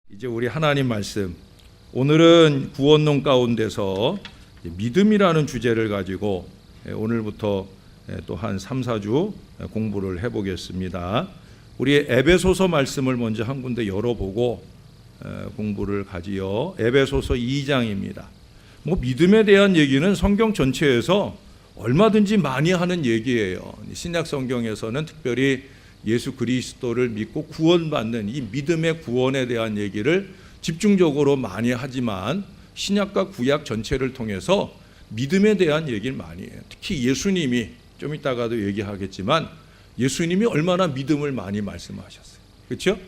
이제 우리 하나님 말씀, 오늘은 구원론 가운데서 믿음이라는 주제를 가지고 오늘부터 또 한 3, 4주 공부를 해보겠습니다. 우리 에베소서 말씀을 먼저 한 군데 열어보고 공부를 가지요. 에베소서 2장입니다. 믿음에 대한 얘기는 성경 전체에서 얼마든지 많이 하는 얘기예요. 신약 성경에서는 특별히 예수 그리스도를 믿고 구원받는 이 믿음의 구원에 대한 얘기를 집중적으로 많이 하지만 신약과 구약 전체를 통해서 믿음에 대한 얘기를 많이 해요. 특히 예수님이 좀 이따가도 얘기하겠지만 예수님이 얼마나 믿음을 많이 말씀하셨어요. 그렇죠?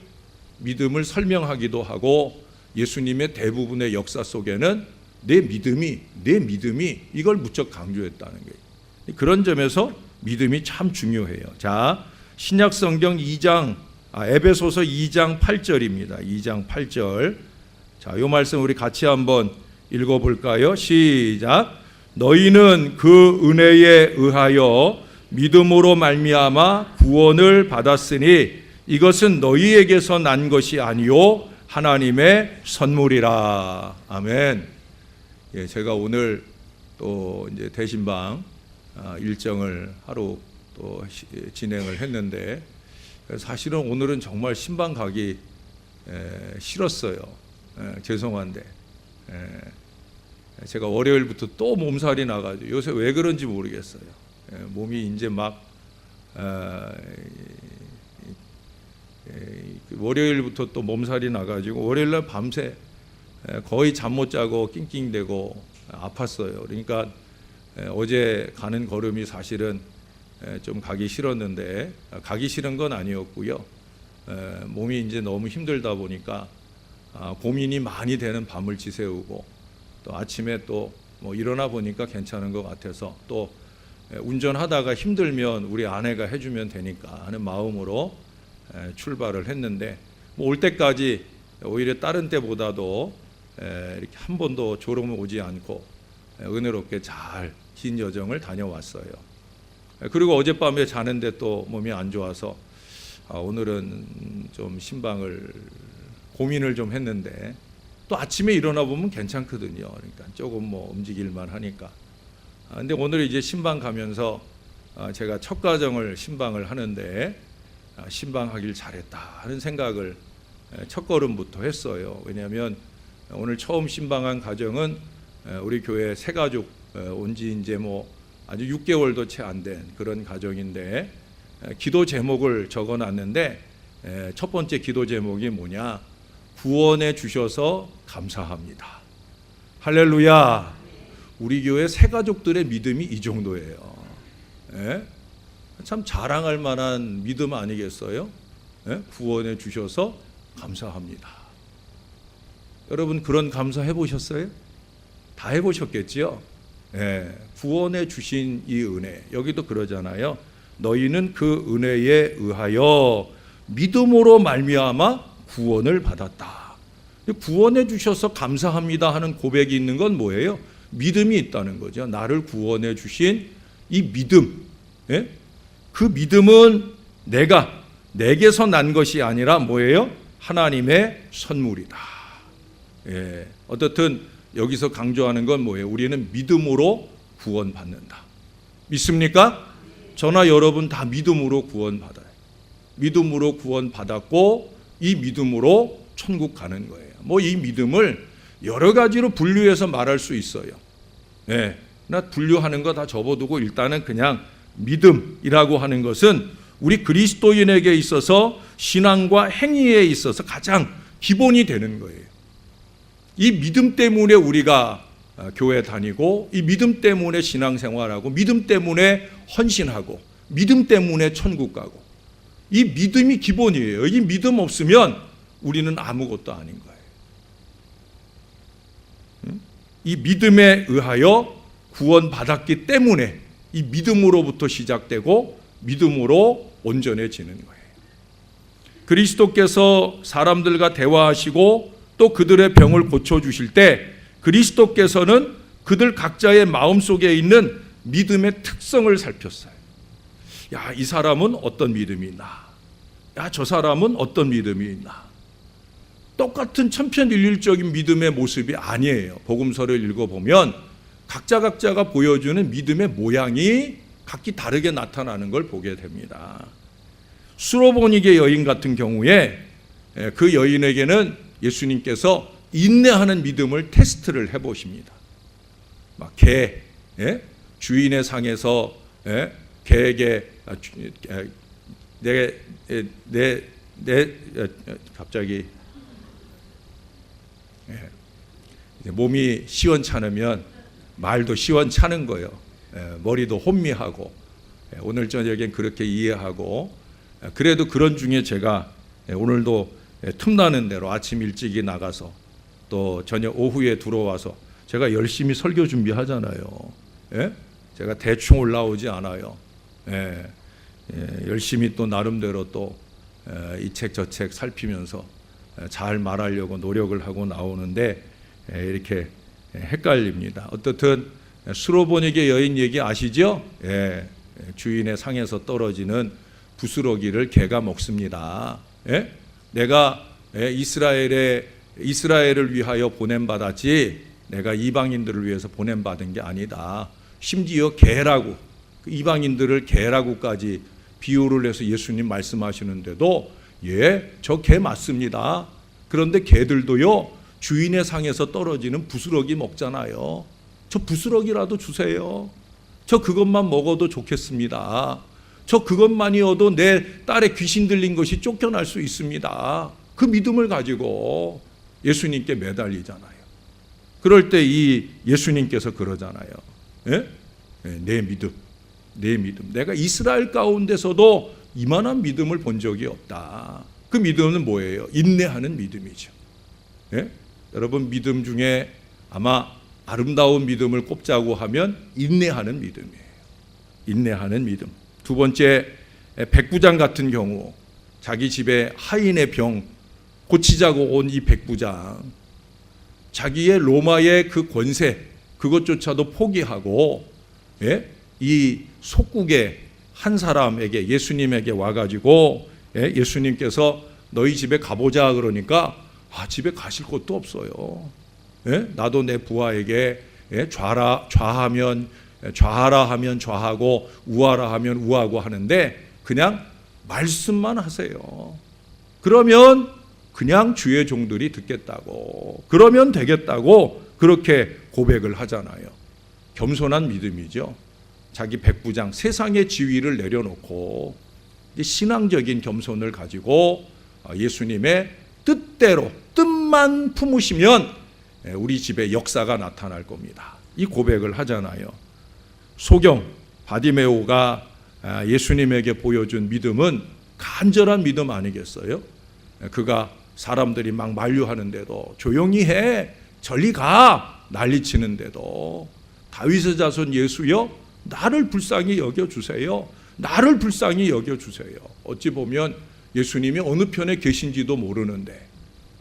믿음을 설명하기도 하고 예수님의 대부분의 역사 속에는 내 믿음이 이걸 무척 강조했다는 거예요. 그런 점에서 믿음이 참 중요해요. 자, 신약 성경 에베소서 2장 8절입니다. 2장 8절. 자, 이 말씀 우리 같이 한번 읽어볼까요? 시작. 너희는 그 은혜에 의하여 믿음으로 말미암아 구원을 받았으니 이것은 너희에게서 난 것이 아니요 하나님의 선물이라. 아멘. 예, 제가 오늘 또 이제 대신방 일정을 하루 또 진행을 했는데 사실은 오늘은 정말 신방 가기 싫었어요. 죄송한데 제가 월요일부터 또 몸살이 나가지고 요새 왜 그런지 모르겠어요. 몸이 이제 막 월요일부터 또 몸살이 나가지고 월요일날 밤새 거의 잠 못 자고 낑낑대고 아팠어요. 그러니까 어제 가는 걸음이 사실은 좀 가기 싫었는데 가기 싫은 건 아니었고요. 몸이 이제 너무 힘들다 보니까 고민이 많이 되는 밤을 지새우고 또 아침에 또 일어나 보니까 괜찮은 것 같아서 또 운전하다가 힘들면 우리 아내가 해주면 되니까 하는 마음으로 출발을 했는데 올 때까지 오히려 다른 때보다도 이렇게 한 번도 졸음 오지 않고 은혜롭게 잘 긴 여정을 다녀왔어요. 그리고 어젯밤에 자는데 또 몸이 안 좋아서 오늘은 좀 신방을 고민을 좀 했는데 또 아침에 일어나 보면 괜찮거든요. 그러니까 조금 움직일만 하니까. 근데 오늘 이제 신방 가면서 제가 첫 가정을 신방을 하는데 신방하길 잘했다 하는 생각을 첫 걸음부터 했어요. 왜냐하면 오늘 처음 신방한 가정은 우리 교회 새 가족 온지 이제 아주 6개월도 채 안 된 그런 가정인데 기도 제목을 적어놨는데 첫 번째 기도 제목이 뭐냐? 구원해 주셔서 감사합니다. 할렐루야. 우리 교회 새 가족들의 믿음이 이 정도예요. 참 자랑할 만한 믿음 아니겠어요? 구원해 주셔서 감사합니다. 여러분 그런 감사 해보셨어요? 다 해보셨겠지요? 구원해 주신 이 은혜, 여기도 그러잖아요. 너희는 그 은혜에 의하여 믿음으로 말미암아 구원을 받았다. 구원해 주셔서 감사합니다 하는 고백이 있는 건 뭐예요? 믿음이 있다는 거죠. 나를 구원해 주신 이 믿음, 그 믿음은 내게서 난 것이 아니라 뭐예요? 하나님의 선물이다. 어떻든 여기서 강조하는 건 뭐예요? 우리는 믿음으로 구원받는다. 믿습니까? 저나 여러분 다 믿음으로 구원받아요. 믿음으로 구원받았고 이 믿음으로 천국 가는 거예요. 이 믿음을 여러 가지로 분류해서 말할 수 있어요. 나 분류하는 거 다 접어두고 일단은 그냥 믿음이라고 하는 것은 우리 그리스도인에게 있어서 신앙과 행위에 있어서 가장 기본이 되는 거예요. 이 믿음 때문에 우리가 교회 다니고 이 믿음 때문에 신앙생활하고 믿음 때문에 헌신하고 믿음 때문에 천국 가고 이 믿음이 기본이에요. 이 믿음 없으면 우리는 아무것도 아닌 거예요. 이 믿음에 의하여 구원받았기 때문에 이 믿음으로부터 시작되고 믿음으로 온전해지는 거예요. 그리스도께서 사람들과 대화하시고 또 그들의 병을 고쳐주실 때 그리스도께서는 그들 각자의 마음속에 있는 믿음의 특성을 살폈어요. 야, 이 사람은 어떤 믿음이 있나? 야, 저 사람은 어떤 믿음이 있나? 똑같은 천편일률적인 믿음의 모습이 아니에요. 복음서를 읽어보면 각자가 보여주는 믿음의 모양이 각기 다르게 나타나는 걸 보게 됩니다. 수로보니게 여인 같은 경우에 그 여인에게는 예수님께서 인내하는 믿음을 테스트를 해보십니다. 막 개, 주인의 상에서 개에게 갑자기 몸이 시원찮으면 말도 시원찮은 거예요. 머리도 혼미하고 오늘 저녁엔 그렇게 이해하고 그래도 그런 중에 제가 오늘도 틈나는 대로 아침 일찍이 나가서 또 저녁 오후에 들어와서 제가 열심히 설교 준비하잖아요. 제가 대충 올라오지 않아요. 열심히 또 나름대로 또 이 책 저 책 살피면서 잘 말하려고 노력을 하고 나오는데 이렇게 헷갈립니다. 어떻든 수로보니게 여인 얘기 아시죠? 주인의 상에서 떨어지는 부스러기를 개가 먹습니다. 내가 이스라엘을 위하여 보냄받았지 내가 이방인들을 위해서 보냄받은 게 아니다. 심지어 개라고 이방인들을 개라고까지 비유를 해서 예수님 말씀하시는데도 저 개 맞습니다. 그런데 개들도요 주인의 상에서 떨어지는 부스러기 먹잖아요. 저 부스러기라도 주세요. 저 그것만 먹어도 좋겠습니다. 저 그것만이어도 내 딸의 귀신 들린 것이 쫓겨날 수 있습니다. 그 믿음을 가지고 예수님께 매달리잖아요. 그럴 때 이 예수님께서 그러잖아요. 내 믿음. 내가 이스라엘 가운데서도 이만한 믿음을 본 적이 없다. 그 믿음은 뭐예요? 인내하는 믿음이죠. 여러분 믿음 중에 아마 아름다운 믿음을 꼽자고 하면 인내하는 믿음이에요. 인내하는 믿음. 두 번째, 백부장 같은 경우 자기 집에 하인의 병 고치자고 온 이 백부장, 자기의 로마의 그 권세 그것조차도 포기하고 이 속국의 한 사람에게 예수님에게 와가지고 예수님께서 너희 집에 가보자 그러니까 집에 가실 곳도 없어요. 나도 내 부하에게 좌하면 좌하라 하면 좌하고 우하라 하면 우하고 하는데 그냥 말씀만 하세요. 그러면 그냥 주의 종들이 듣겠다고, 그러면 되겠다고 그렇게 고백을 하잖아요. 겸손한 믿음이죠. 자기 백부장 세상의 지위를 내려놓고 신앙적인 겸손을 가지고 예수님의 뜻대로 뜻만 품으시면 우리 집에 역사가 나타날 겁니다. 이 고백을 하잖아요. 소경 바디메오가 예수님에게 보여준 믿음은 간절한 믿음 아니겠어요? 그가 사람들이 막 만류하는데도 조용히 해, 저리 가 난리치는데도 다윗의 자손 예수여 나를 불쌍히 여겨주세요. 나를 불쌍히 여겨주세요. 어찌 보면 예수님이 어느 편에 계신지도 모르는데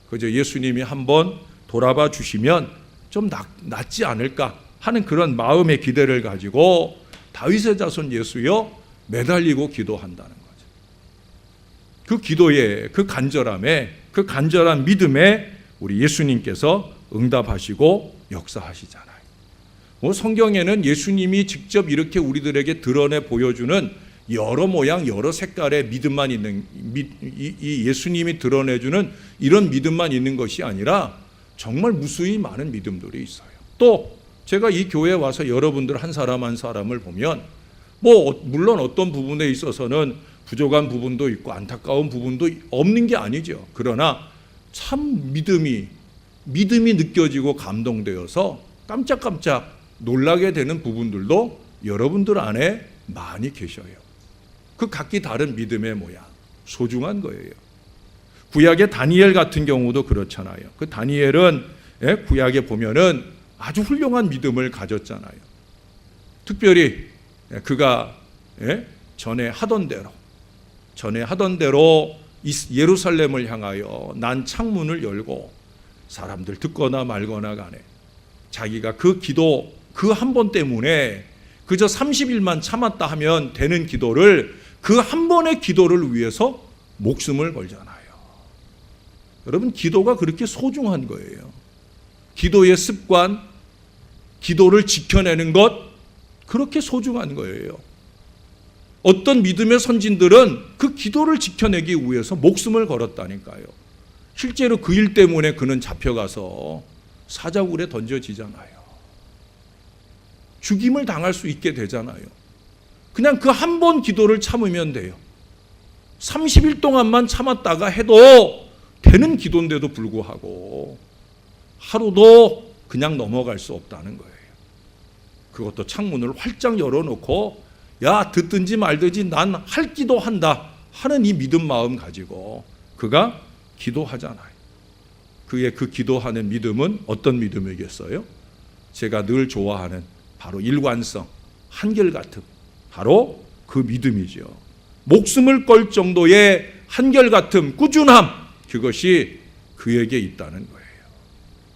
그저 예수님이 한번 돌아봐 주시면 좀 낫지 않을까 하는 그런 마음의 기대를 가지고 다윗의 자손 예수여 매달리고 기도한다는 거죠. 그 기도에, 그 간절함에, 그 간절한 믿음에 우리 예수님께서 응답하시고 역사하시잖아요. 성경에는 예수님이 직접 이렇게 우리들에게 드러내 보여주는 여러 모양 여러 색깔의 믿음만 있는, 이 예수님이 드러내주는 이런 믿음만 있는 것이 아니라 정말 무수히 많은 믿음들이 있어요. 또 제가 이 교회에 와서 여러분들 한 사람 한 사람을 보면 물론 어떤 부분에 있어서는 부족한 부분도 있고 안타까운 부분도 없는 게 아니죠. 그러나 참 믿음이 느껴지고 감동되어서 깜짝깜짝 놀라게 되는 부분들도 여러분들 안에 많이 계셔요. 그 각기 다른 믿음의 모양, 소중한 거예요. 구약의 다니엘 같은 경우도 그렇잖아요. 그 다니엘은 구약에 보면은 아주 훌륭한 믿음을 가졌잖아요. 특별히 그가 전에 하던 대로 예루살렘을 향하여 난 창문을 열고 사람들 듣거나 말거나 간에 자기가 그 기도 그 한 번 때문에 그저 30일만 참았다 하면 되는 기도를 그 한 번의 기도를 위해서 목숨을 걸잖아요. 여러분, 기도가 그렇게 소중한 거예요. 기도의 습관, 기도를 지켜내는 것, 그렇게 소중한 거예요. 어떤 믿음의 선진들은 그 기도를 지켜내기 위해서 목숨을 걸었다니까요. 실제로 그 일 때문에 그는 잡혀가서 사자굴에 던져지잖아요. 죽임을 당할 수 있게 되잖아요. 그냥 그 한 번 기도를 참으면 돼요. 30일 동안만 참았다가 해도 되는 기도인데도 불구하고 하루도 그냥 넘어갈 수 없다는 거예요. 그것도 창문을 활짝 열어놓고 야, 듣든지 말든지 난 할 기도한다 하는 이 믿음 마음 가지고 그가 기도하잖아요. 그의 그 기도하는 믿음은 어떤 믿음이겠어요? 제가 늘 좋아하는 바로 일관성, 한결같음, 바로 그 믿음이죠. 목숨을 걸 정도의 한결같음, 꾸준함, 그것이 그에게 있다는 거예요.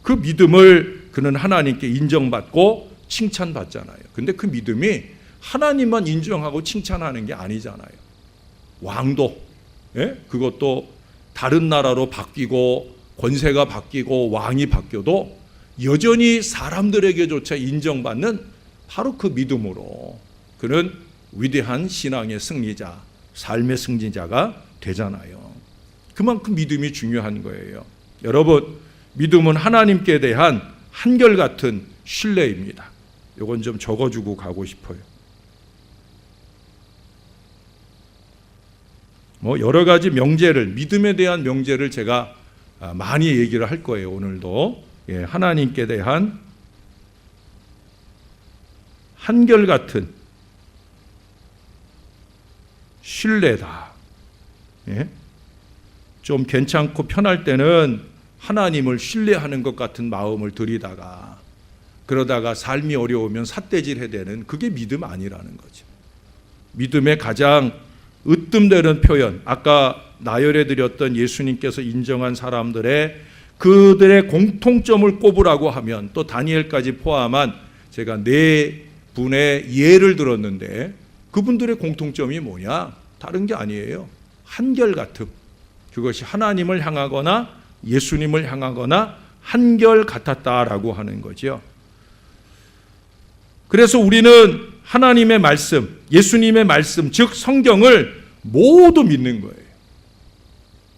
그 믿음을 그는 하나님께 인정받고 칭찬받잖아요. 근데 그 믿음이 하나님만 인정하고 칭찬하는 게 아니잖아요. 왕도, 그것도 다른 나라로 바뀌고 권세가 바뀌고 왕이 바뀌어도 여전히 사람들에게조차 인정받는 바로 그 믿음으로 그는 위대한 신앙의 승리자, 삶의 승리자가 되잖아요. 그만큼 믿음이 중요한 거예요. 여러분, 믿음은 하나님께 대한 한결같은 신뢰입니다. 이건 좀 적어주고 가고 싶어요. 여러 가지 명제를, 믿음에 대한 명제를 제가 많이 얘기를 할 거예요. 오늘도 하나님께 대한 한결같은 신뢰다. 좀 괜찮고 편할 때는 하나님을 신뢰하는 것 같은 마음을 들이다가 그러다가 삶이 어려우면 삿대질해야 되는, 그게 믿음 아니라는 거죠. 믿음의 가장 으뜸되는 표현, 아까 나열해 드렸던 예수님께서 인정한 사람들의 그들의 공통점을 꼽으라고 하면, 또 다니엘까지 포함한 제가 4분의 예를 들었는데 그분들의 공통점이 뭐냐? 다른 게 아니에요. 한결같음. 그것이 하나님을 향하거나 예수님을 향하거나 한결같았다라고 하는 거죠. 그래서 우리는 하나님의 말씀, 예수님의 말씀, 즉 성경을 모두 믿는 거예요.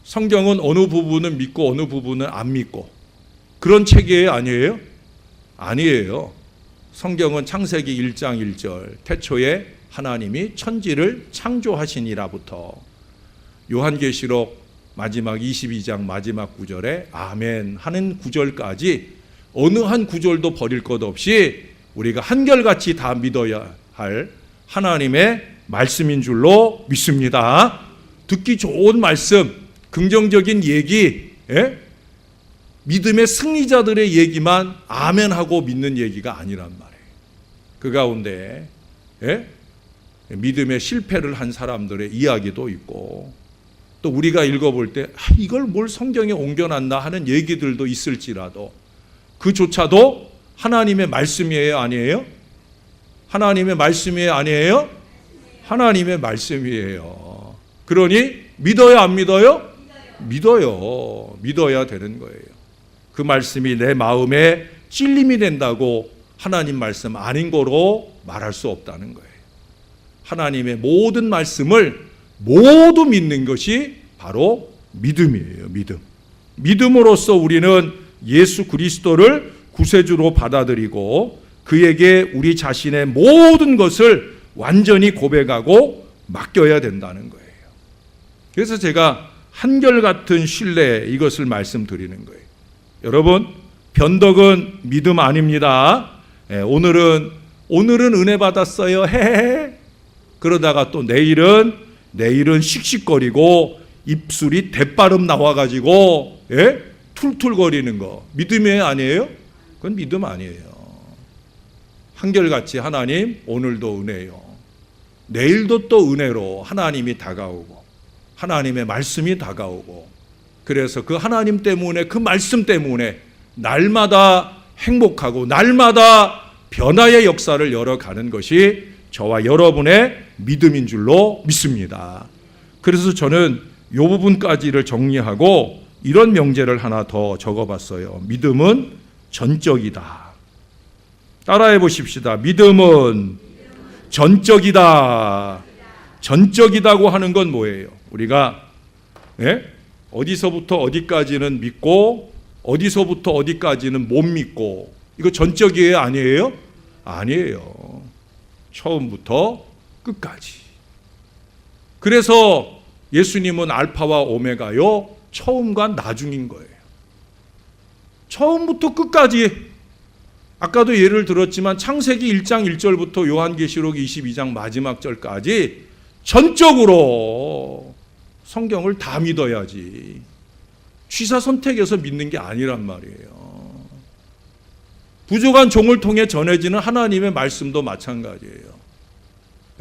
성경은 어느 부분은 믿고 어느 부분은 안 믿고 그런 책이에요? 아니에요? 아니에요. 성경은 창세기 1장 1절 태초에 하나님이 천지를 창조하시니라부터 요한계시록 마지막 22장 마지막 구절에 아멘 하는 구절까지 어느 한 구절도 버릴 것 없이 우리가 한결같이 다 믿어야 할 하나님의 말씀인 줄로 믿습니다. 듣기 좋은 말씀, 긍정적인 얘기, 믿음의 승리자들의 얘기만 아멘하고 믿는 얘기가 아니란 말이에요. 그 가운데 믿음의 실패를 한 사람들의 이야기도 있고, 또 우리가 읽어볼 때 이걸 뭘 성경에 옮겨놨나 하는 얘기들도 있을지라도 그조차도 하나님의 말씀이에요? 아니에요? 하나님의 말씀이에요? 아니에요? 하나님의 말씀이에요. 그러니 믿어요? 안 믿어요? 믿어요. 믿어야 되는 거예요. 그 말씀이 내 마음에 찔림이 된다고 하나님 말씀 아닌 거로 말할 수 없다는 거예요. 하나님의 모든 말씀을 모두 믿는 것이 바로 믿음이에요. 믿음. 믿음으로써 우리는 예수 그리스도를 구세주로 받아들이고 그에게 우리 자신의 모든 것을 완전히 고백하고 맡겨야 된다는 거예요. 그래서 제가 한결같은 신뢰, 이것을 말씀드리는 거예요. 여러분, 변덕은 믿음 아닙니다. 오늘은 은혜 받았어요. 헤헤헤. 그러다가 또 내일은 씩씩거리고 입술이 대빠름 나와가지고 툴툴거리는 거 믿음이 아니에요? 그건 믿음 아니에요. 한결같이 하나님 오늘도 은혜요, 내일도 또 은혜로 하나님이 다가오고 하나님의 말씀이 다가오고, 그래서 그 하나님 때문에, 그 말씀 때문에 날마다 행복하고 날마다 변화의 역사를 열어가는 것이 저와 여러분의 믿음인 줄로 믿습니다. 그래서 저는 이 부분까지를 정리하고 이런 명제를 하나 더 적어봤어요. 믿음은 전적이다. 따라해 보십시다. 믿음은 전적이다. 전적이다고 하는 건 뭐예요? 우리가 어디서부터 어디까지는 믿고 어디서부터 어디까지는 못 믿고, 이거 전적이에요? 아니에요? 아니에요. 처음부터 끝까지. 그래서 예수님은 알파와 오메가요, 처음과 나중인 거예요. 처음부터 끝까지. 아까도 예를 들었지만 창세기 1장 1절부터 요한계시록 22장 마지막 절까지 전적으로 성경을 다 믿어야지. 취사 선택해서 믿는 게 아니란 말이에요. 부족한 종을 통해 전해지는 하나님의 말씀도 마찬가지예요.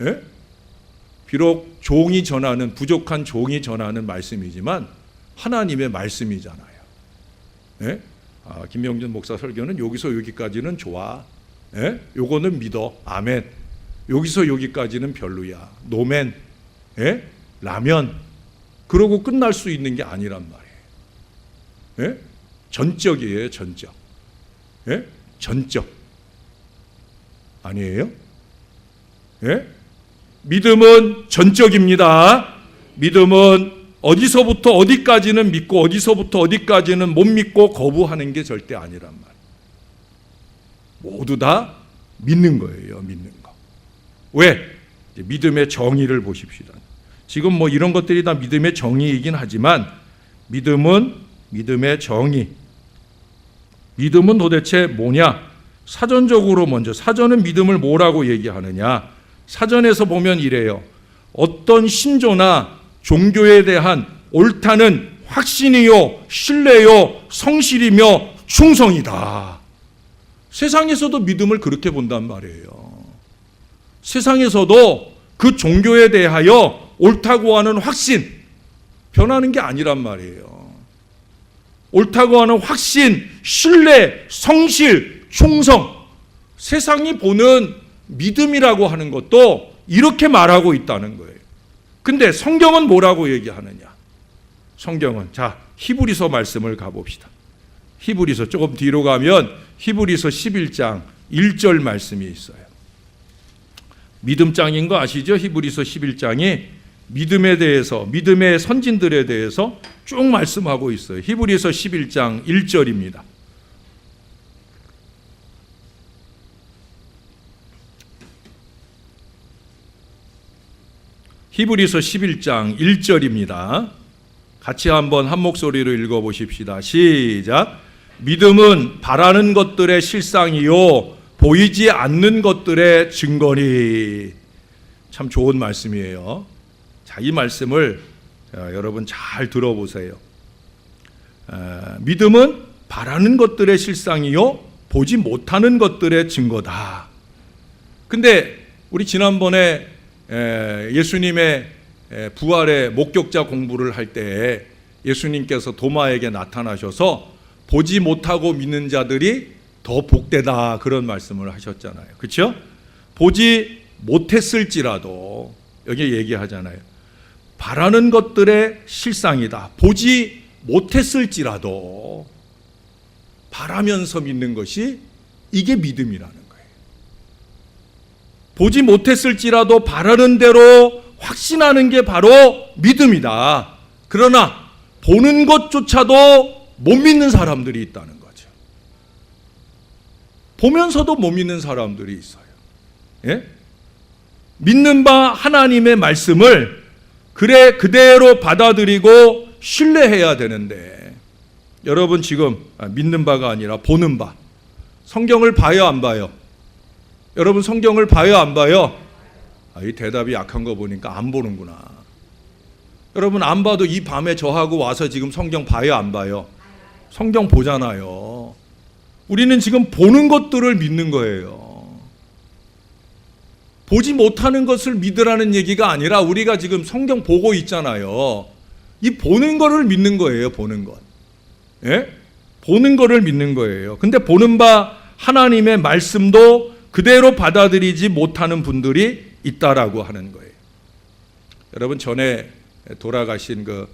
예? 비록 종이 전하는, 부족한 종이 전하는 말씀이지만 하나님의 말씀이잖아요. 예? 김명준 목사 설교는 여기서 여기까지는 좋아. 예? 요거는 믿어. 아멘. 여기서 여기까지는 별로야. 노멘. 예? 라면. 그러고 끝날 수 있는 게 아니란 말이에요. 예? 전적이에요. 전적. 예? 전적. 아니에요? 예? 믿음은 전적입니다. 믿음은 어디서부터 어디까지는 믿고 어디서부터 어디까지는 못 믿고 거부하는 게 절대 아니란 말이에요. 모두 다 믿는 거예요. 믿는 거. 왜? 믿음의 정의를 보십시다. 지금 뭐 이런 것들이 다 믿음의 정의이긴 하지만 믿음은 믿음의 정의. 믿음은 도대체 뭐냐? 사전적으로 먼저, 사전은 믿음을 뭐라고 얘기하느냐? 사전에서 보면 이래요. 어떤 신조나 종교에 대한 옳다는 확신이요, 신뢰요, 성실이며 충성이다. 세상에서도 믿음을 그렇게 본단 말이에요. 세상에서도 그 종교에 대하여 옳다고 하는 확신, 변하는 게 아니란 말이에요. 옳다고 하는 확신, 신뢰, 성실, 충성, 세상이 보는 믿음이라고 하는 것도 이렇게 말하고 있다는 거예요. 근데 성경은 뭐라고 얘기하느냐? 성경은, 자, 히브리서 말씀을 가봅시다. 히브리서 조금 뒤로 가면 히브리서 11장 1절 말씀이 있어요. 믿음장인 거 아시죠? 히브리서 11장이 믿음에 대해서, 믿음의 선진들에 대해서 쭉 말씀하고 있어요. 히브리서 11장 1절입니다. 히브리서 11장 1절입니다. 같이 한번 한 목소리로 읽어보십시다. 시작. 믿음은 바라는 것들의 실상이요 보이지 않는 것들의 증거니. 참 좋은 말씀이에요. 자, 이 말씀을 여러분 잘 들어보세요. 믿음은 바라는 것들의 실상이요 보지 못하는 것들의 증거다. 근데 우리 지난번에 예수님의 부활의 목격자 공부를 할 때 예수님께서 도마에게 나타나셔서 보지 못하고 믿는 자들이 더 복되다, 그런 말씀을 하셨잖아요. 그렇죠? 보지 못했을지라도, 여기 얘기하잖아요. 바라는 것들의 실상이다. 보지 못했을지라도 바라면서 믿는 것이, 이게 믿음이라는 거예요. 보지 못했을지라도 바라는 대로 확신하는 게 바로 믿음이다. 그러나 보는 것조차도 못 믿는 사람들이 있다는 거죠. 보면서도 못 믿는 사람들이 있어요. 예? 믿는 바 하나님의 말씀을 그래 그대로 받아들이고 신뢰해야 되는데, 여러분 지금 믿는 바가 아니라 보는 바, 성경을 봐요 안 봐요? 여러분 성경을 봐요 안 봐요? 이 대답이 약한 거 보니까 안 보는구나. 여러분 안 봐도 이 밤에 저하고 와서 지금 성경 봐요 안 봐요? 성경 보잖아요. 우리는 지금 보는 것들을 믿는 거예요. 보지 못하는 것을 믿으라는 얘기가 아니라 우리가 지금 성경 보고 있잖아요. 이 보는 거를 믿는 거예요. 보는 것. 예? 보는 거를 믿는 거예요. 근데 보는 바 하나님의 말씀도 그대로 받아들이지 못하는 분들이 있다라고 하는 거예요. 여러분 전에 돌아가신 그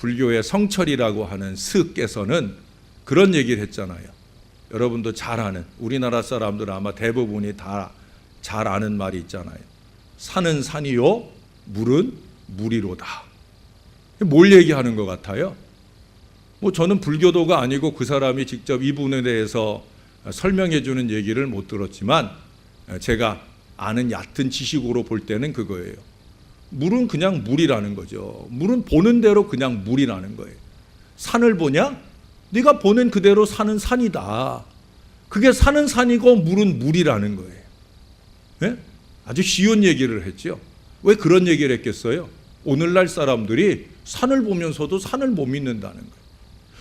불교의 성철이라고 하는 스께서는 그런 얘기를 했잖아요. 여러분도 잘 아는, 우리나라 사람들은 아마 대부분이 다 잘 아는 말이 있잖아요. 산은 산이요, 물은 물이로다. 뭘 얘기하는 것 같아요? 뭐 저는 불교도가 아니고 그 사람이 직접 이 부분에 대해서 설명해 주는 얘기를 못 들었지만 제가 아는 얕은 지식으로 볼 때는 그거예요. 물은 그냥 물이라는 거죠. 물은 보는 대로 그냥 물이라는 거예요. 산을 보냐? 네가 보는 그대로 산은 산이다. 그게 산은 산이고 물은 물이라는 거예요. 네? 아주 쉬운 얘기를 했죠. 왜 그런 얘기를 했겠어요? 오늘날 사람들이 산을 보면서도 산을 못 믿는다는 거예요.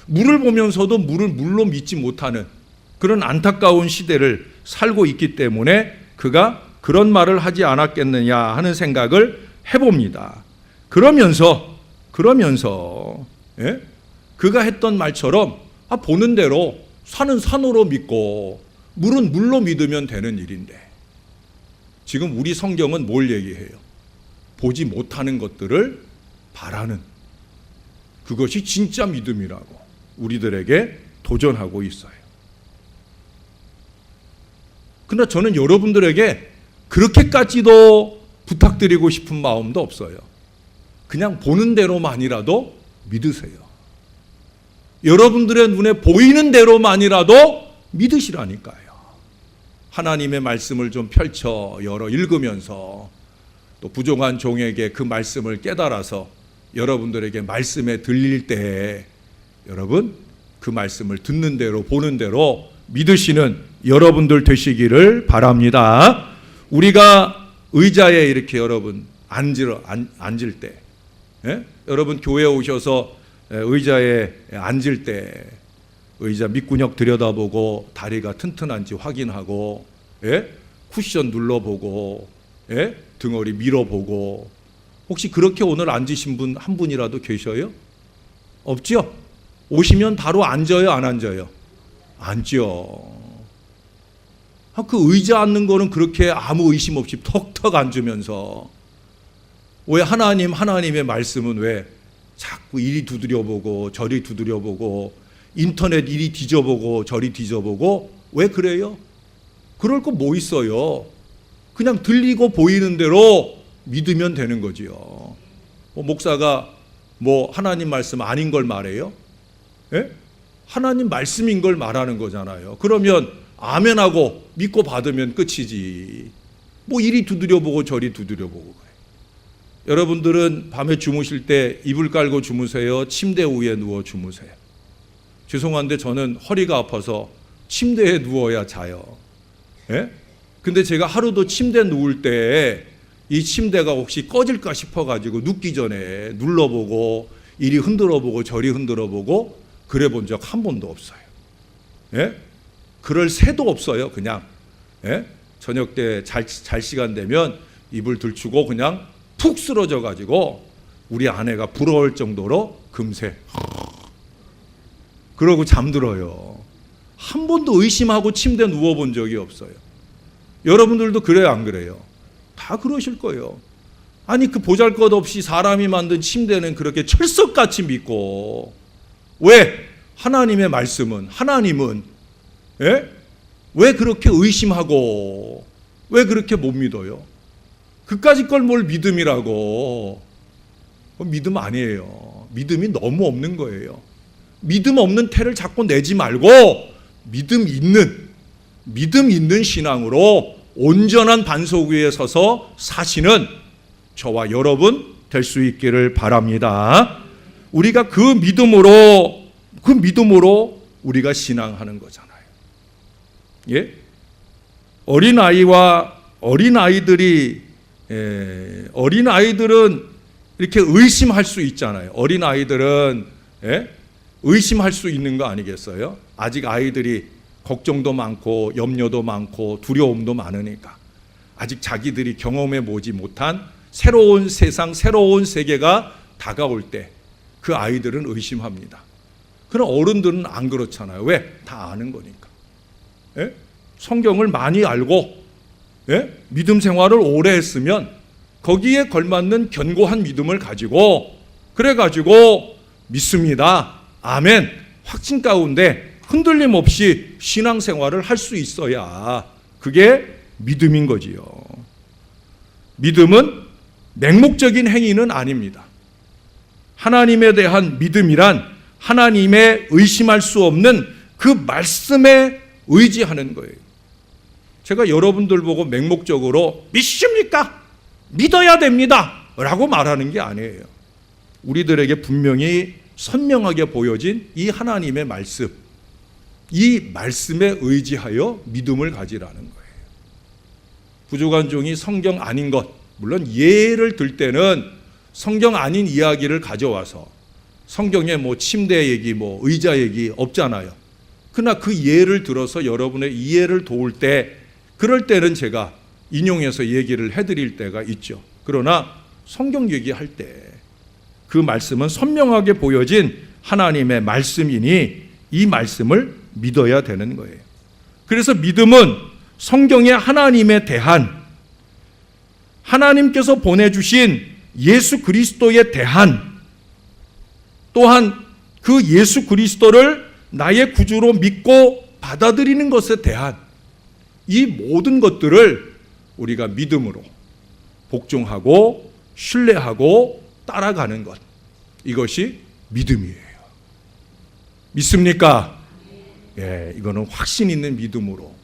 물을 보면서도 물을 물로 믿지 못하는 그런 안타까운 시대를 살고 있기 때문에 그가 그런 말을 하지 않았겠느냐 하는 생각을 해봅니다. 그러면서 예? 그가 했던 말처럼 보는 대로 산은 산으로 믿고 물은 물로 믿으면 되는 일인데 지금 우리 성경은 뭘 얘기해요? 보지 못하는 것들을 바라는 그것이 진짜 믿음이라고 우리들에게 도전하고 있어요. 그러나 저는 여러분들에게 그렇게까지도 부탁드리고 싶은 마음도 없어요. 그냥 보는 대로만이라도 믿으세요. 여러분들의 눈에 보이는 대로만이라도 믿으시라니까요. 하나님의 말씀을 좀 펼쳐 열어 읽으면서 또 부족한 종에게 그 말씀을 깨달아서 여러분들에게 말씀에 들릴 때 여러분 그 말씀을 듣는 대로 보는 대로 믿으시는 여러분들 되시기를 바랍니다. 우리가 의자에 이렇게 여러분 앉을 때 여러분 교회에 오셔서 의자에 앉을 때 의자 밑구녕 들여다보고 다리가 튼튼한지 확인하고 쿠션 눌러보고 등허리 밀어보고 혹시 그렇게 오늘 앉으신 분 한 분이라도 계셔요? 없죠? 오시면 바로 앉아요, 안 앉아요? 앉죠. 그 의자 앉는 거는 그렇게 아무 의심 없이 턱턱 앉으면서 왜 하나님의 말씀은 왜 자꾸 이리 두드려보고 저리 두드려보고 인터넷 이리 뒤져보고 저리 뒤져보고 왜 그래요? 그럴 거 뭐 있어요? 그냥 들리고 보이는 대로 믿으면 되는 거지요. 목사가 하나님 말씀 아닌 걸 말해요? 하나님 말씀인 걸 말하는 거잖아요. 그러면 아멘하고 믿고 받으면 끝이지. 이리 두드려보고 저리 두드려보고 그래. 여러분들은 밤에 주무실 때 이불 깔고 주무세요? 침대 위에 누워 주무세요? 죄송한데 저는 허리가 아파서 침대에 누워야 자요. 근데 제가 하루도 침대에 누울 때 이 침대가 혹시 꺼질까 싶어가지고 눕기 전에 눌러보고 이리 흔들어보고 저리 흔들어보고 그래 본 적 한 번도 없어요. 그럴 새도 없어요. 그냥 저녁 때 잘 시간 되면 이불 들추고 그냥 푹 쓰러져 가지고 우리 아내가 부러울 정도로 금세 그러고 잠들어요. 한 번도 의심하고 침대에 누워본 적이 없어요. 여러분들도 그래요, 안 그래요? 다 그러실 거예요. 아니 그 보잘것없이 사람이 만든 침대는 그렇게 철석같이 믿고 왜 하나님의 말씀은 하나님은 왜 그렇게 의심하고 왜 그렇게 못 믿어요? 그까짓 걸 뭘 믿음이라고. 믿음 아니에요. 믿음이 너무 없는 거예요. 믿음 없는 태를 자꾸 내지 말고 믿음 있는 신앙으로 온전한 반석 위에 서서 사시는 저와 여러분 될 수 있기를 바랍니다. 우리가 그 믿음으로 우리가 신앙하는 거잖아요. 어린아이들은 이렇게 의심할 수 있잖아요. 어린아이들은 의심할 수 있는 거 아니겠어요? 아직 아이들이 걱정도 많고 염려도 많고 두려움도 많으니까 아직 자기들이 경험해 보지 못한 새로운 세상, 새로운 세계가 다가올 때 그 아이들은 의심합니다. 그러나 어른들은 안 그렇잖아요. 왜? 다 아는 거니까. 성경을 많이 알고 믿음 생활을 오래 했으면 거기에 걸맞는 견고한 믿음을 가지고 그래가지고 믿습니다. 아멘. 확신 가운데 흔들림 없이 신앙생활을 할 수 있어야 그게 믿음인 거지요. 믿음은 맹목적인 행위는 아닙니다. 하나님에 대한 믿음이란 하나님의 의심할 수 없는 그 말씀에 의지하는 거예요. 제가 여러분들 보고 맹목적으로 믿습니까? 믿어야 됩니다 라고 말하는 게 아니에요. 우리들에게 분명히 선명하게 보여진 이 하나님의 말씀, 이 말씀에 의지하여 믿음을 가지라는 거예요. 부족한 종이 성경 아닌 것, 물론 예를 들 때는 성경 아닌 이야기를 가져와서 성경에 뭐 침대 얘기, 뭐 의자 얘기 없잖아요. 그러나 그 예를 들어서 여러분의 이해를 도울 때, 그럴 때는 제가 인용해서 얘기를 해드릴 때가 있죠. 그러나 성경 얘기할 때 그 말씀은 선명하게 보여진 하나님의 말씀이니 이 말씀을 믿어야 되는 거예요. 그래서 믿음은 성경의 하나님에 대한, 하나님께서 보내주신 예수 그리스도에 대한, 또한 그 예수 그리스도를 나의 구주로 믿고 받아들이는 것에 대한 이 모든 것들을 우리가 믿음으로 복종하고 신뢰하고 따라가는 것, 이것이 믿음이에요. 믿습니까? 예, 이거는 확신 있는 믿음으로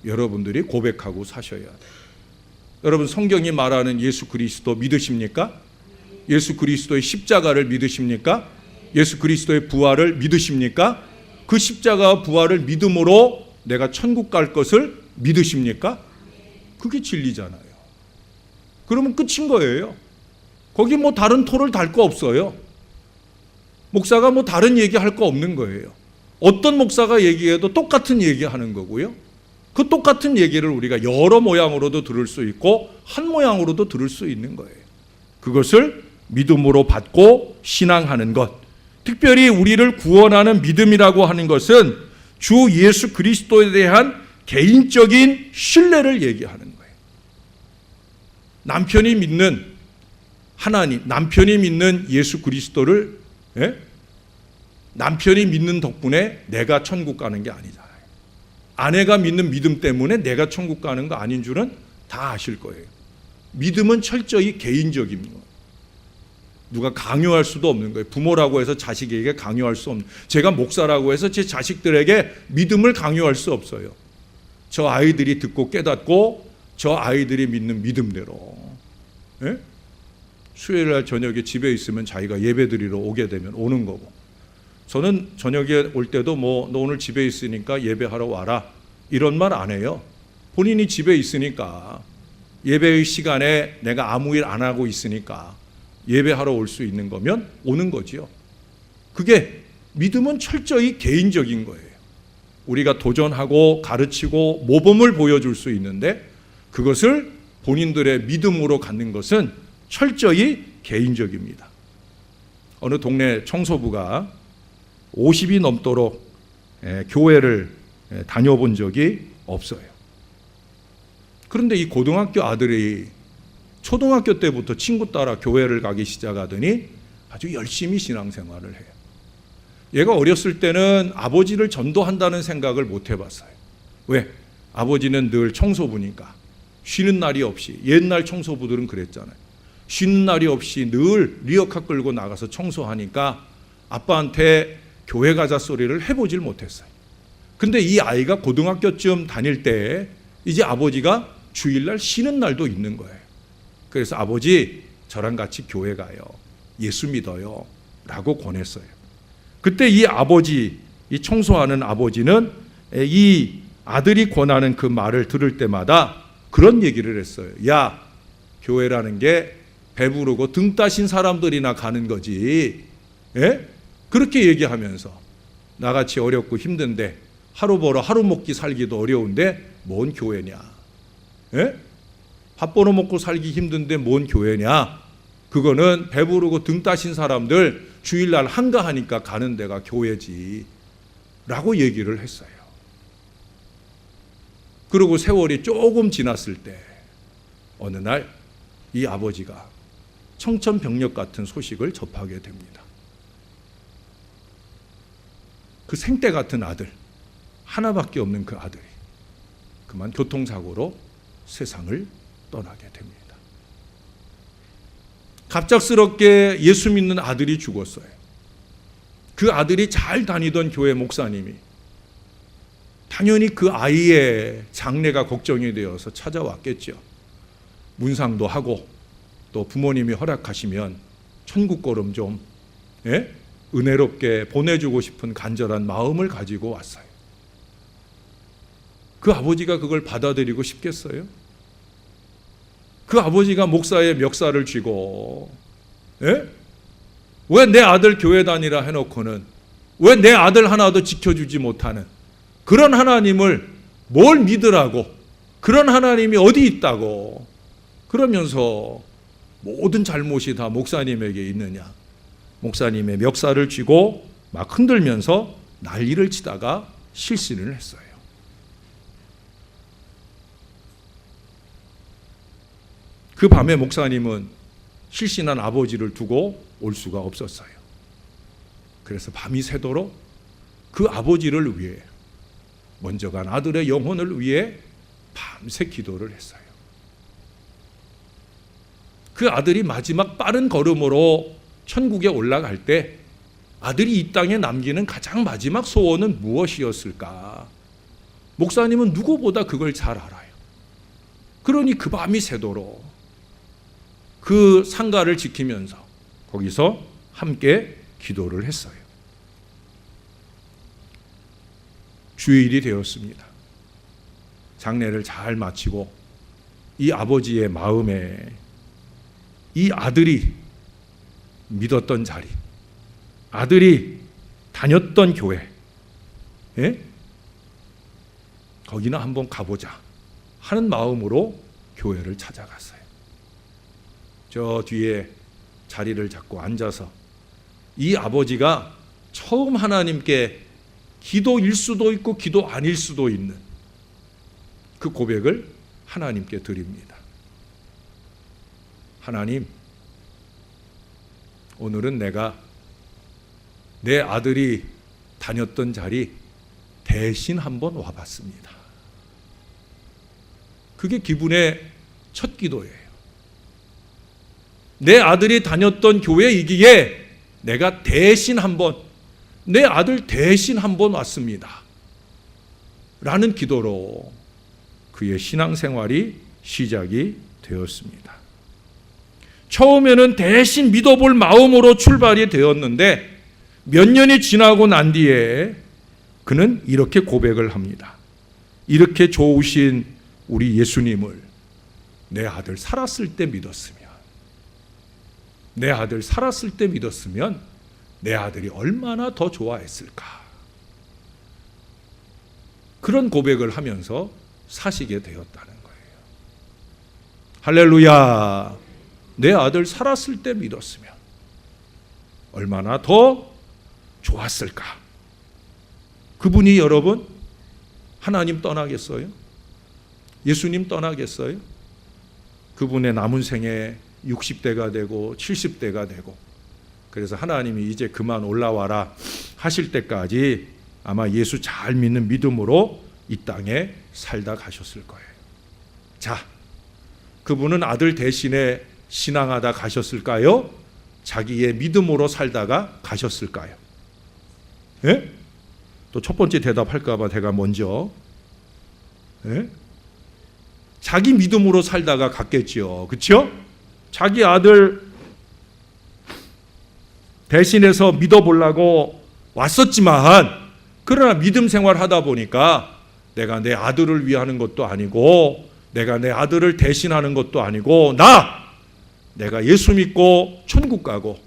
여러분들이 고백하고 사셔야 돼요. 여러분, 성경이 말하는 예수 그리스도 믿으십니까? 예수 그리스도의 십자가를 믿으십니까? 예수 그리스도의 부활을 믿으십니까? 그 십자가와 부활을 믿음으로 내가 천국 갈 것을 믿으십니까? 그게 진리잖아요. 그러면 끝인 거예요. 거기 뭐 다른 토를 달 거 없어요. 목사가 뭐 다른 얘기할 거 없는 거예요. 어떤 목사가 얘기해도 똑같은 얘기하는 거고요. 그 똑같은 얘기를 우리가 여러 모양으로도 들을 수 있고 한 모양으로도 들을 수 있는 거예요. 그것을 믿음으로 받고 신앙하는 것, 특별히 우리를 구원하는 믿음이라고 하는 것은 주 예수 그리스도에 대한 개인적인 신뢰를 얘기하는 거예요. 남편이 믿는 하나님, 남편이 믿는 예수 그리스도를, 남편이 믿는 덕분에 내가 천국 가는 게 아니잖아요. 아내가 믿는 믿음 때문에 내가 천국 가는 거 아닌 줄은 다 아실 거예요. 믿음은 철저히 개인적인 거예요. 누가 강요할 수도 없는 거예요. 부모라고 해서 자식에게 강요할 수 없는, 제가 목사라고 해서 제 자식들에게 믿음을 강요할 수 없어요. 저 아이들이 듣고 깨닫고 저 아이들이 믿는 믿음대로. 수요일날 저녁에 집에 있으면 자기가 예배 드리러 오게 되면 오는 거고, 저는 저녁에 올 때도 뭐 너 오늘 집에 있으니까 예배하러 와라 이런 말 안 해요. 본인이 집에 있으니까, 예배의 시간에 내가 아무 일 안 하고 있으니까 예배하러 올 수 있는 거면 오는 거지요. 그게 믿음은 철저히 개인적인 거예요. 우리가 도전하고 가르치고 모범을 보여줄 수 있는데 그것을 본인들의 믿음으로 갖는 것은 철저히 개인적입니다. 어느 동네 청소부가 50이 넘도록 교회를 다녀본 적이 없어요. 그런데 이 고등학교 아들이 초등학교 때부터 친구 따라 교회를 가기 시작하더니 아주 열심히 신앙생활을 해요. 얘가 어렸을 때는 아버지를 전도한다는 생각을 못 해봤어요. 왜? 아버지는 늘 청소부니까 쉬는 날이 없이, 옛날 청소부들은 그랬잖아요. 쉬는 날이 없이 늘 리어카 끌고 나가서 청소하니까 아빠한테 교회 가자 소리를 해보질 못했어요. 근데 이 아이가 고등학교쯤 다닐 때 이제 아버지가 주일날 쉬는 날도 있는 거예요. 그래서 아버지, 저랑 같이 교회 가요. 예수 믿어요. 라고 권했어요. 그때 이 아버지, 이 청소하는 아버지는 이 아들이 권하는 그 말을 들을 때마다 그런 얘기를 했어요. 야, 교회라는 게 배부르고 등 따신 사람들이나 가는 거지. 그렇게 얘기하면서 나같이 어렵고 힘든데 하루 벌어 하루 먹기 살기도 어려운데 뭔 교회냐. 밥 벌어 먹고 살기 힘든데 뭔 교회냐. 그거는 배부르고 등 따신 사람들 주일날 한가하니까 가는 데가 교회지. 라고 얘기를 했어요. 그리고 세월이 조금 지났을 때 어느 날 이 아버지가 청천벽력 같은 소식을 접하게 됩니다. 그 생떼 같은 아들, 하나밖에 없는 그 아들이 그만 교통사고로 세상을 떠나게 됩니다. 갑작스럽게 예수 믿는 아들이 죽었어요. 그 아들이 잘 다니던 교회 목사님이 당연히 그 아이의 장래가 걱정이 되어서 찾아왔겠죠. 문상도 하고 또 부모님이 허락하시면 천국 걸음 좀 은혜롭게 보내주고 싶은 간절한 마음을 가지고 왔어요. 그 아버지가 그걸 받아들이고 싶겠어요? 그 아버지가 목사의 멱살을 쥐고 왜 내 아들 교회 다니라 해놓고는 왜 내 아들 하나도 지켜주지 못하는 그런 하나님을 뭘 믿으라고, 그런 하나님이 어디 있다고 그러면서 모든 잘못이 다 목사님에게 있느냐, 목사님의 멱살을 쥐고 막 흔들면서 난리를 치다가 실신을 했어요. 그 밤에 목사님은 실신한 아버지를 두고 올 수가 없었어요. 그래서 밤이 새도록 그 아버지를 위해, 먼저 간 아들의 영혼을 위해 밤새 기도를 했어요. 그 아들이 마지막 빠른 걸음으로 천국에 올라갈 때 아들이 이 땅에 남기는 가장 마지막 소원은 무엇이었을까? 목사님은 누구보다 그걸 잘 알아요. 그러니 그 밤이 새도록 그 상가를 지키면서 거기서 함께 기도를 했어요. 주일이 되었습니다. 장례를 잘 마치고 이 아버지의 마음에 이 아들이 믿었던 자리, 아들이 다녔던 교회, 거기나 한번 가보자 하는 마음으로 교회를 찾아갔어요. 저 뒤에 자리를 잡고 앉아서 이 아버지가 처음 하나님께 기도일 수도 있고 기도 아닐 수도 있는 그 고백을 하나님께 드립니다. 하나님, 오늘은 내가 내 아들이 다녔던 자리 대신 한번 와봤습니다. 그게 기분의 첫 기도예요. 내 아들이 다녔던 교회이기에 내가 대신 한번, 내 아들 대신 한번 왔습니다. 라는 기도로 그의 신앙생활이 시작이 되었습니다. 처음에는 대신 믿어볼 마음으로 출발이 되었는데 몇 년이 지나고 난 뒤에 그는 이렇게 고백을 합니다. 이렇게 좋으신 우리 예수님을 내 아들 살았을 때 믿었으면, 내 아들 살았을 때 믿었으면 내 아들이 얼마나 더 좋아했을까. 그런 고백을 하면서 사시게 되었다는 거예요. 할렐루야. 내 아들 살았을 때 믿었으면 얼마나 더 좋았을까. 그분이 여러분 하나님 떠나겠어요? 예수님 떠나겠어요? 그분의 남은 생에 60대가 되고 70대가 되고, 그래서 하나님이 이제 그만 올라와라 하실 때까지 아마 예수 잘 믿는 믿음으로 이 땅에 살다 가셨을 거예요. 자, 그분은 아들 대신에 신앙하다 가셨을까요? 자기의 믿음으로 살다가 가셨을까요? 예? 또 첫 번째 대답할까 봐 제가 먼저, 자기 믿음으로 살다가 갔겠죠. 그렇죠? 자기 아들 대신해서 믿어보려고 왔었지만, 그러나 믿음 생활하다 보니까 내가 내 아들을 위하는 것도 아니고 내가 내 아들을 대신하는 것도 아니고 내가 예수 믿고 천국 가고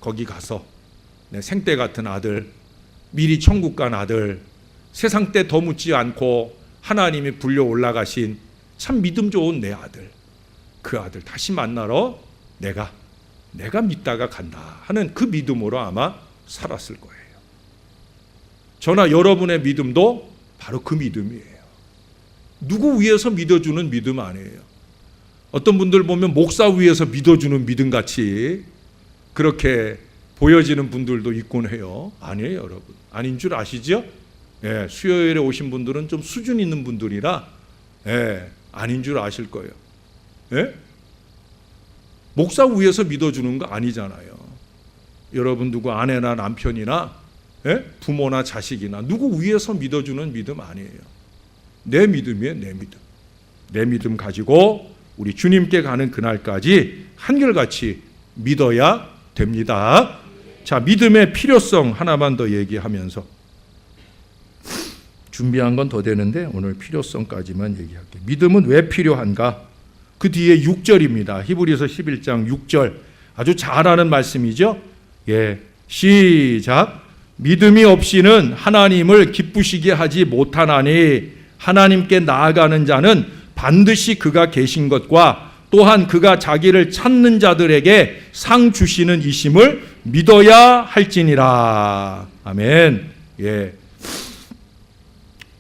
거기 가서 내 생떼 같은 아들, 미리 천국 간 아들, 세상 때 더 묻지 않고 하나님이 불려 올라가신 참 믿음 좋은 내 아들, 그 아들 다시 만나러 내가 믿다가 간다 하는 그 믿음으로 아마 살았을 거예요. 저나 여러분의 믿음도 바로 그 믿음이에요. 누구 위해서 믿어주는 믿음 아니에요. 어떤 분들 보면 목사 위해서 믿어주는 믿음 같이 그렇게 보여지는 분들도 있곤 해요. 아니에요, 여러분. 아닌 줄 아시죠? 예, 수요일에 오신 분들은 좀 수준 있는 분들이라 아닌 줄 아실 거예요. 예? 목사 위에서 믿어주는 거 아니잖아요. 여러분 누구 아내나 남편이나 부모나 자식이나 누구 위에서 믿어주는 믿음 아니에요. 내 믿음이에요, 내 믿음. 내 믿음 가지고 우리 주님께 가는 그날까지 한결같이 믿어야 됩니다. 자, 믿음의 필요성 하나만 더 얘기하면서 준비한 건 더 되는데 오늘 필요성까지만 얘기할게요. 믿음은 왜 필요한가? 그 뒤에 6절입니다. 히브리서 11장 6절. 아주 잘 아는 말씀이죠. 예, 시작. 믿음이 없이는 하나님을 기쁘시게 하지 못하나니 하나님께 나아가는 자는 반드시 그가 계신 것과 또한 그가 자기를 찾는 자들에게 상 주시는 이심을 믿어야 할지니라. 아멘. 예.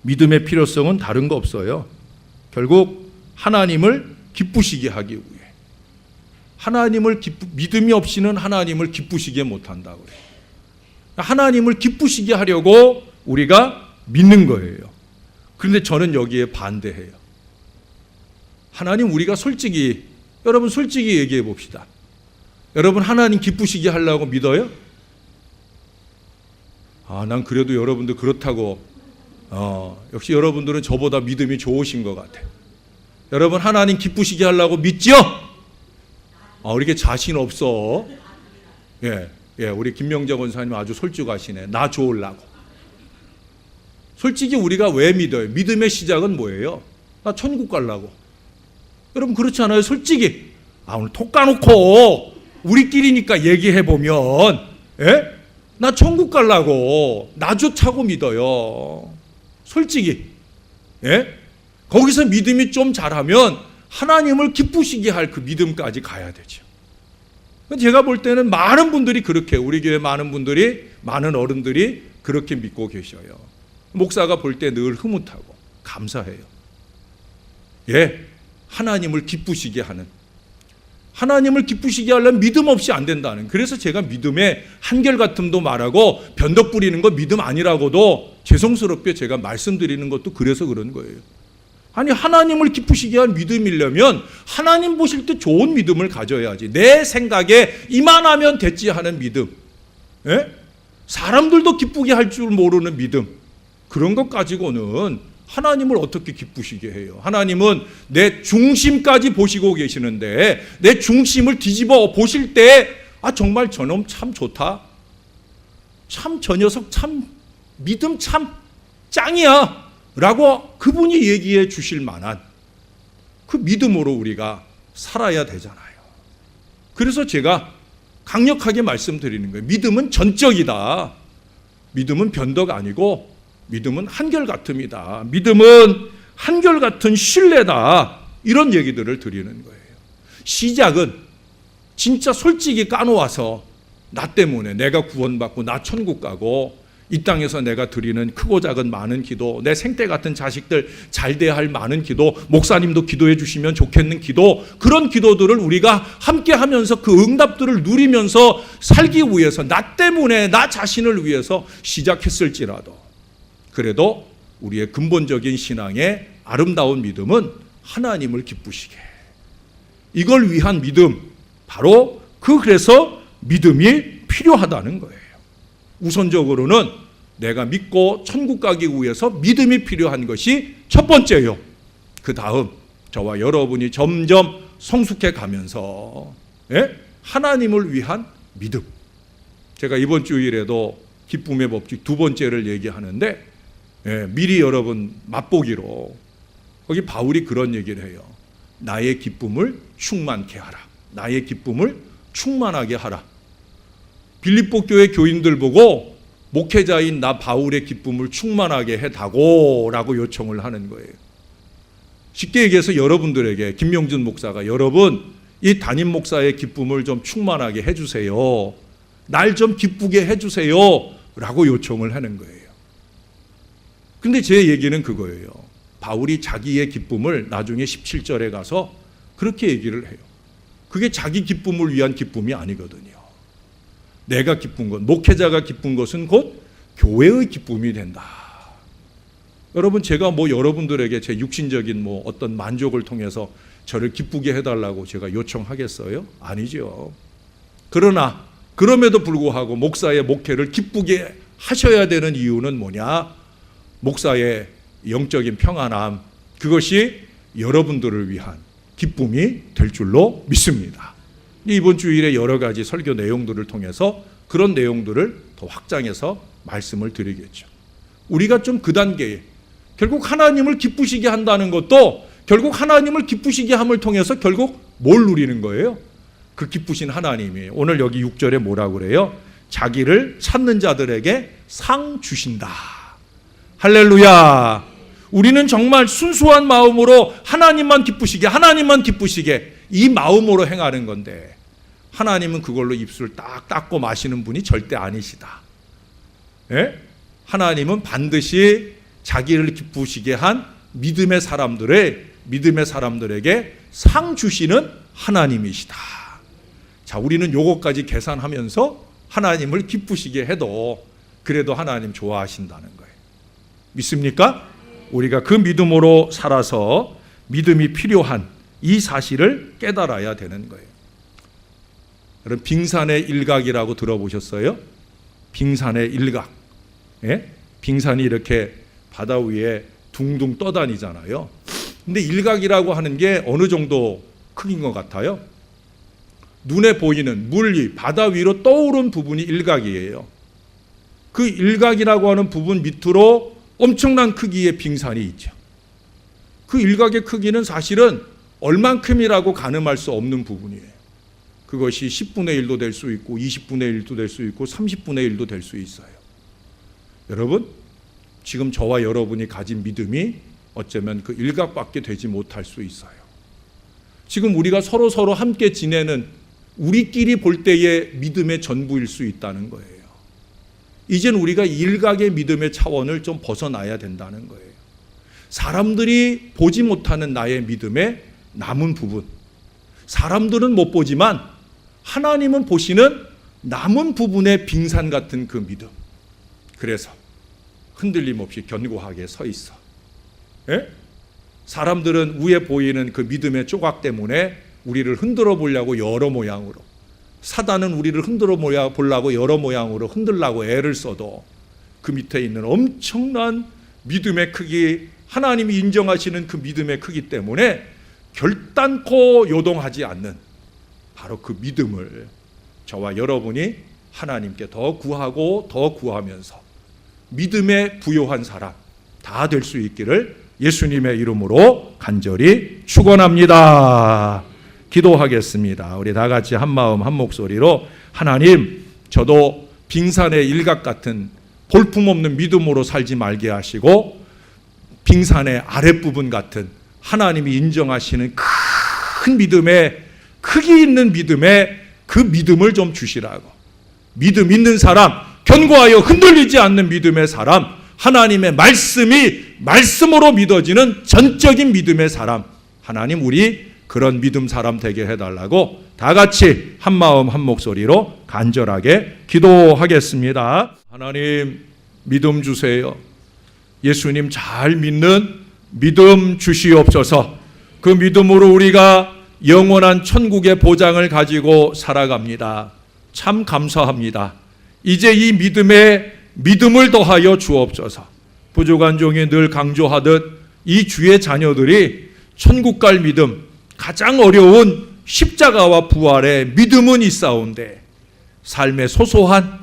믿음의 필요성은 다른 거 없어요. 결국 하나님을 기쁘시게 하기 위해. 믿음이 없이는 하나님을 기쁘시게 못한다고 해요. 하나님을 기쁘시게 하려고 우리가 믿는 거예요. 그런데 저는 여기에 반대해요. 하나님, 우리가 솔직히, 여러분 솔직히 얘기해 봅시다. 여러분 하나님 기쁘시게 하려고 믿어요? 난 그래도 여러분들 그렇다고 역시 여러분들은 저보다 믿음이 좋으신 것 같아요. 여러분 하나님 기쁘시게 하려고 믿죠? 이렇게 자신 없어. 우리 김명재 권사님 아주 솔직하시네. 나 좋으려고. 솔직히 우리가 왜 믿어요? 믿음의 시작은 뭐예요? 나 천국 가려고. 여러분 그렇지 않아요? 솔직히. 오늘 톡 까놓고 우리끼리니까 얘기해보면 나 천국 가려고. 나 좋다고 믿어요. 솔직히. 거기서 믿음이 좀 잘하면 하나님을 기쁘시게 할 그 믿음까지 가야 되죠. 제가 볼 때는 많은 분들이 그렇게, 우리 교회 많은 분들이, 많은 어른들이 그렇게 믿고 계셔요. 목사가 볼 때 늘 흐뭇하고 감사해요. 하나님을 기쁘시게 하는, 하나님을 기쁘시게 하려면 믿음 없이 안 된다는. 그래서 제가 믿음의 한결같음도 말하고 변덕 부리는 거 믿음 아니라고도 죄송스럽게 제가 말씀드리는 것도 그래서 그런 거예요. 아니, 하나님을 기쁘시게 한 믿음이려면 하나님 보실 때 좋은 믿음을 가져야지. 내 생각에 이만하면 됐지 하는 믿음, 사람들도 기쁘게 할 줄 모르는 믿음, 그런 것 가지고는 하나님을 어떻게 기쁘시게 해요? 하나님은 내 중심까지 보시고 계시는데 내 중심을 뒤집어 보실 때 정말 저놈 참 좋다, 참 저 녀석 참 믿음 참 짱이야 라고 그분이 얘기해 주실 만한 그 믿음으로 우리가 살아야 되잖아요. 그래서 제가 강력하게 말씀드리는 거예요. 믿음은 전적이다. 믿음은 변덕 아니고 믿음은 한결같음이다. 믿음은 한결같은 신뢰다. 이런 얘기들을 드리는 거예요. 시작은 진짜 솔직히 까놓아서 나 때문에 내가 구원받고 나 천국 가고 이 땅에서 내가 드리는 크고 작은 많은 기도, 내 생태 같은 자식들 잘 돼야 할 많은 기도, 목사님도 기도해 주시면 좋겠는 기도, 그런 기도들을 우리가 함께 하면서 그 응답들을 누리면서 살기 위해서, 나 때문에 나 자신을 위해서 시작했을지라도 그래도 우리의 근본적인 신앙의 아름다운 믿음은 하나님을 기쁘시게, 이걸 위한 믿음, 바로 그래서 믿음이 필요하다는 거예요. 우선적으로는 내가 믿고 천국 가기 위해서 믿음이 필요한 것이 첫 번째요. 그 다음 저와 여러분이 점점 성숙해 가면서 하나님을 위한 믿음. 제가 이번 주일에도 기쁨의 법칙 두 번째를 얘기하는데 미리 여러분 맛보기로 거기 바울이 그런 얘기를 해요. 나의 기쁨을 충만케 하라. 나의 기쁨을 충만하게 하라. 빌립보 교회 교인들 보고 목회자인 나 바울의 기쁨을 충만하게 해다고 라고 요청을 하는 거예요. 쉽게 얘기해서 여러분들에게 김명준 목사가 여러분 이 담임 목사의 기쁨을 좀 충만하게 해주세요. 날 좀 기쁘게 해주세요 라고 요청을 하는 거예요. 근데 제 얘기는 그거예요. 바울이 자기의 기쁨을 나중에 17절에 가서 그렇게 얘기를 해요. 그게 자기 기쁨을 위한 기쁨이 아니거든요. 내가 기쁜 것, 목회자가 기쁜 것은 곧 교회의 기쁨이 된다. 여러분, 제가 여러분들에게 제 육신적인 어떤 만족을 통해서 저를 기쁘게 해달라고 제가 요청하겠어요? 아니죠. 그러나 그럼에도 불구하고 목사의 목회를 기쁘게 하셔야 되는 이유는 뭐냐? 목사의 영적인 평안함, 그것이 여러분들을 위한 기쁨이 될 줄로 믿습니다. 이번 주일에 여러 가지 설교 내용들을 통해서 그런 내용들을 더 확장해서 말씀을 드리겠죠. 우리가 좀 그 단계에 결국 하나님을 기쁘시게 한다는 것도 결국 하나님을 기쁘시게 함을 통해서 결국 뭘 누리는 거예요? 그 기쁘신 하나님이 오늘 여기 6절에 뭐라고 그래요? 자기를 찾는 자들에게 상 주신다. 할렐루야. 우리는 정말 순수한 마음으로 하나님만 기쁘시게 이 마음으로 행하는 건데 하나님은 그걸로 입술 딱 닦고 마시는 분이 절대 아니시다. 예? 하나님은 반드시 자기를 기쁘시게 한 믿음의 사람들에게 상 주시는 하나님이시다. 자, 우리는 요거까지 계산하면서 하나님을 기쁘시게 해도 그래도 하나님 좋아하신다는 거예요. 믿습니까? 우리가 그 믿음으로 살아서 믿음이 필요한 이 사실을 깨달아야 되는 거예요. 여러분, 빙산의 일각이라고 들어보셨어요? 빙산의 일각. 예? 빙산이 이렇게 바다 위에 둥둥 떠다니잖아요. 근데 일각이라고 하는 게 어느 정도 크기인 것 같아요? 눈에 보이는 물 위, 바다 위로 떠오른 부분이 일각이에요. 그 일각이라고 하는 부분 밑으로 엄청난 크기의 빙산이 있죠. 그 일각의 크기는 사실은 얼만큼이라고 가늠할 수 없는 부분이에요. 그것이 10분의 1도 될 수 있고 20분의 1도 될 수 있고 30분의 1도 될 수 있어요. 여러분, 지금 저와 여러분이 가진 믿음이 어쩌면 그 일각밖에 되지 못할 수 있어요. 지금 우리가 서로 함께 지내는 우리끼리 볼 때의 믿음의 전부일 수 있다는 거예요. 이젠 우리가 일각의 믿음의 차원을 좀 벗어나야 된다는 거예요. 사람들이 보지 못하는 나의 믿음의 남은 부분, 사람들은 못 보지만 하나님은 보시는 남은 부분의 빙산 같은 그 믿음. 그래서 흔들림 없이 견고하게 서 있어. 예? 사람들은 위에 보이는 그 믿음의 조각 때문에 우리를 흔들어 보려고 여러 모양으로, 사단은 우리를 흔들어 보려고 여러 모양으로 흔들라고 애를 써도 그 밑에 있는 엄청난 믿음의 크기, 하나님이 인정하시는 그 믿음의 크기 때문에 결단코 요동하지 않는 바로 그 믿음을 저와 여러분이 하나님께 더 구하고 더 구하면서 믿음에 부요한 사람 다 될 수 있기를 예수님의 이름으로 간절히 축원합니다. 기도하겠습니다. 우리 다 같이 한 마음 한 목소리로 하나님, 저도 빙산의 일각 같은 볼품없는 믿음으로 살지 말게 하시고 빙산의 아랫부분 같은 하나님이 인정하시는 큰 믿음의, 크기 있는 믿음의 그 믿음을 좀 주시라고. 믿음 있는 사람, 견고하여 흔들리지 않는 믿음의 사람, 하나님의 말씀이 말씀으로 믿어지는 전적인 믿음의 사람, 하나님 우리 그런 믿음 사람 되게 해달라고 다 같이 한 마음 한 목소리로 간절하게 기도하겠습니다. 하나님, 믿음 주세요. 예수님 잘 믿는 믿음 주시옵소서. 그 믿음으로 우리가 영원한 천국의 보장을 가지고 살아갑니다. 참 감사합니다. 이제 이 믿음에 믿음을 더하여 주옵소서. 부족한 종이 늘 강조하듯 이 주의 자녀들이 천국 갈 믿음, 가장 어려운 십자가와 부활의 믿음은 있사온데 삶의 소소한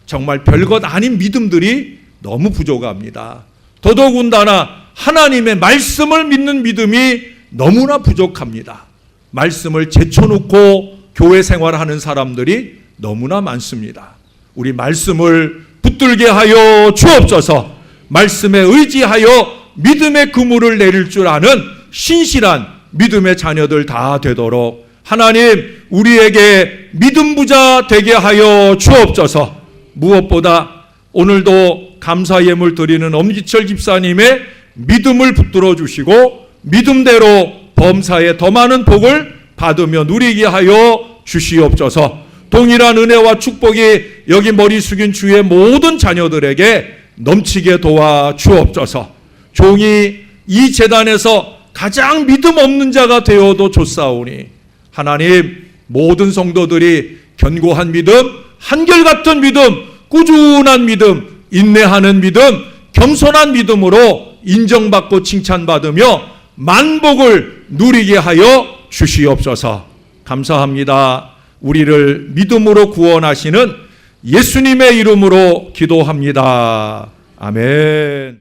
정말 별것 아닌 믿음들이 너무 부족합니다. 더더군다나 하나님의 말씀을 믿는 믿음이 너무나 부족합니다. 말씀을 제쳐놓고 교회 생활하는 사람들이 너무나 많습니다. 우리 말씀을 붙들게 하여 주옵소서. 말씀에 의지하여 믿음의 그물을 내릴 줄 아는 신실한 믿음의 자녀들 다 되도록 하나님 우리에게 믿음 부자 되게 하여 주옵소서. 무엇보다 오늘도 감사 예물 드리는 엄기철 집사님의 믿음을 붙들어 주시고 믿음대로 범사에 더 많은 복을 받으며 누리게 하여 주시옵소서. 동일한 은혜와 축복이 여기 머리 숙인 주의 모든 자녀들에게 넘치게 도와 주옵소서. 종이 이 재단에서 가장 믿음 없는 자가 되어도 좋사오니 하나님, 모든 성도들이 견고한 믿음, 한결같은 믿음, 꾸준한 믿음, 인내하는 믿음, 겸손한 믿음으로 인정받고 칭찬받으며 만복을 누리게 하여 주시옵소서. 감사합니다. 우리를 믿음으로 구원하시는 예수님의 이름으로 기도합니다. 아멘.